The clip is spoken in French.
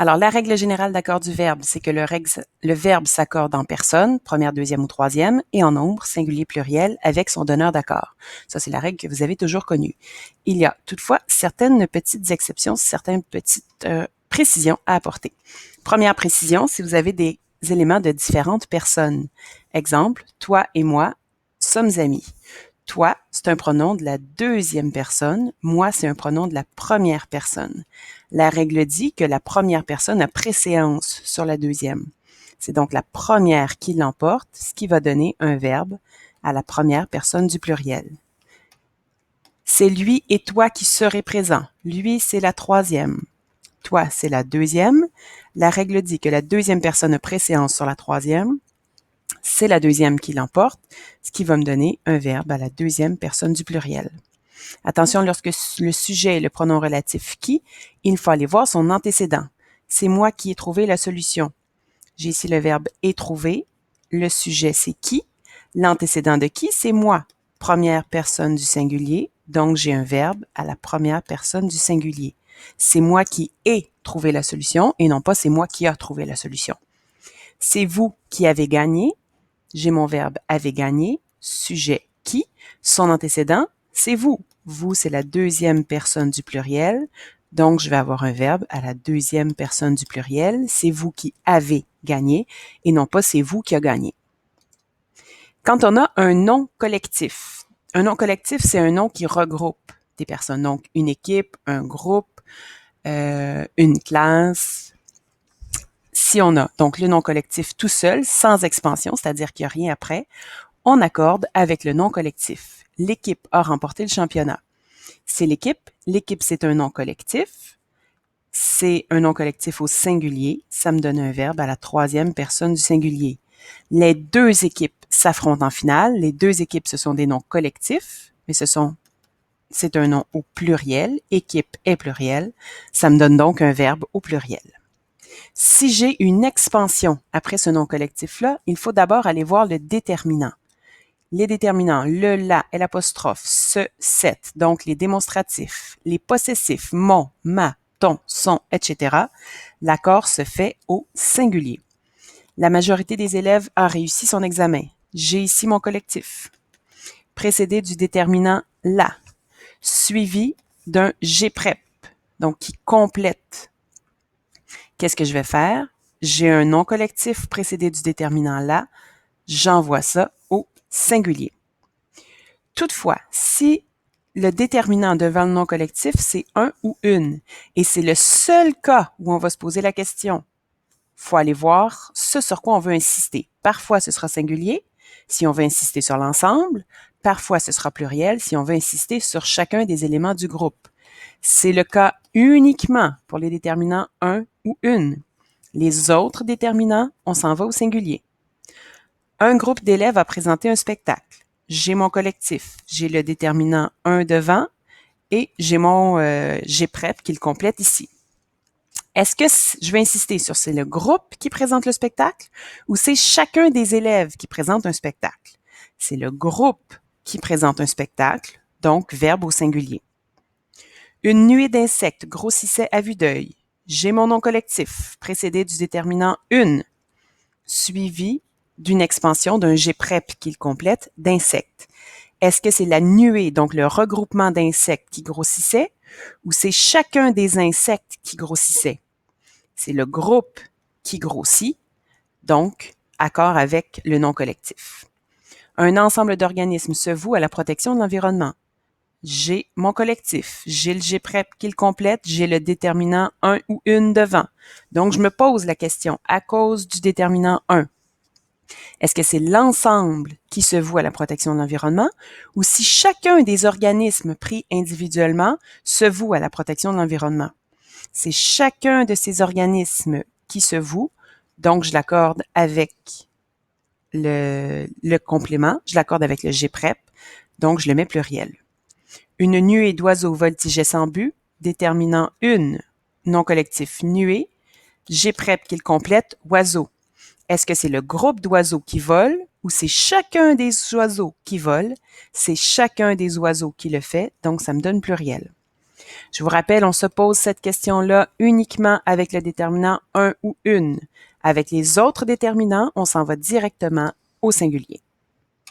Alors, la règle générale d'accord du verbe, c'est que le verbe s'accorde en personne, première, deuxième ou troisième, et en nombre, singulier, pluriel, avec son donneur d'accord. Ça, c'est la règle que vous avez toujours connue. Il y a toutefois certaines petites exceptions, certaines petites précisions à apporter. Première précision, si vous avez des éléments de différentes personnes. Exemple, toi et moi sommes amis. Toi, c'est un pronom de la deuxième personne. Moi, c'est un pronom de la première personne. La règle dit que la première personne a préséance sur la deuxième. C'est donc la première qui l'emporte, ce qui va donner un verbe à la première personne du pluriel. C'est lui et toi qui serez présents. Lui, c'est la troisième. Toi, c'est la deuxième. La règle dit que la deuxième personne a préséance sur la troisième. C'est la deuxième qui l'emporte, ce qui va me donner un verbe à la deuxième personne du pluriel. Attention, lorsque le sujet est le pronom relatif qui, il faut aller voir son antécédent. C'est moi qui ai trouvé la solution. J'ai ici le verbe est trouvé. Le sujet, c'est qui. L'antécédent de qui, c'est moi. Première personne du singulier, donc j'ai un verbe à la première personne du singulier. C'est moi qui ai trouvé la solution et non pas c'est moi qui a trouvé la solution. C'est vous qui avez gagné. J'ai mon verbe avait gagné, sujet qui, son antécédent, c'est vous. Vous, c'est la deuxième personne du pluriel, donc je vais avoir un verbe à la deuxième personne du pluriel. C'est vous qui avez gagné et non pas c'est vous qui a gagné. Quand on a un nom collectif, c'est un nom qui regroupe des personnes. Donc, une équipe, un groupe, une classe. Si on a donc le nom collectif tout seul, sans expansion, c'est-à-dire qu'il n'y a rien après, on accorde avec le nom collectif. L'équipe a remporté le championnat. C'est l'équipe. L'équipe, c'est un nom collectif. C'est un nom collectif au singulier. Ça me donne un verbe à la troisième personne du singulier. Les deux équipes s'affrontent en finale. Les deux équipes, ce sont des noms collectifs, mais c'est un nom au pluriel. Équipe est pluriel. Ça me donne donc un verbe au pluriel. Si j'ai une expansion après ce nom collectif-là, il faut d'abord aller voir le déterminant. Les déterminants, le, la, l'apostrophe, ce, cette, donc les démonstratifs, les possessifs, mon, ma, ton, son, etc., l'accord se fait au singulier. La majorité des élèves a réussi son examen. J'ai ici mon collectif. Précédé du déterminant la, suivi d'un j'ai prep, donc qui complète. Qu'est-ce que je vais faire? J'ai un nom collectif précédé du déterminant la, j'envoie ça au singulier. Toutefois, si le déterminant devant le nom collectif, c'est un ou une, et c'est le seul cas où on va se poser la question, faut aller voir ce sur quoi on veut insister. Parfois, ce sera singulier, si on veut insister sur l'ensemble. Parfois, ce sera pluriel, si on veut insister sur chacun des éléments du groupe. C'est le cas uniquement pour les déterminants un ou une. Les autres déterminants, on s'en va au singulier. Un groupe d'élèves a présenté un spectacle. J'ai mon collectif, j'ai le déterminant un devant et j'ai mon j'ai prep qui le complète ici. Est-ce que je vais insister sur c'est le groupe qui présente le spectacle ou c'est chacun des élèves qui présente un spectacle? C'est le groupe qui présente un spectacle, donc verbe au singulier. Une nuée d'insectes grossissait à vue d'œil. J'ai mon nom collectif, précédé du déterminant une, suivi d'une expansion d'un G prep qui le complète d'insectes. Est-ce que c'est la nuée, donc le regroupement d'insectes qui grossissait, ou c'est chacun des insectes qui grossissait? C'est le groupe qui grossit, donc accord avec le nom collectif. Un ensemble d'organismes se voue à la protection de l'environnement. J'ai mon collectif, j'ai le G prep qui le complète, j'ai le déterminant un ou une devant. Donc, je me pose la question, à cause du déterminant 1, est-ce que c'est l'ensemble qui se voue à la protection de l'environnement ou si chacun des organismes pris individuellement se voue à la protection de l'environnement? C'est chacun de ces organismes qui se voue, donc je l'accorde avec le complément, je l'accorde avec le G prep, donc je le mets pluriel. Une nuée d'oiseaux voltigeait sans but, déterminant une, nom collectif nuée, G prep qui le complète, oiseau. Est-ce que c'est le groupe d'oiseaux qui volent ou c'est chacun des oiseaux qui volent? C'est chacun des oiseaux qui le fait, donc ça me donne pluriel. Je vous rappelle, on se pose cette question-là uniquement avec le déterminant un ou une. Avec les autres déterminants, on s'en va directement au singulier.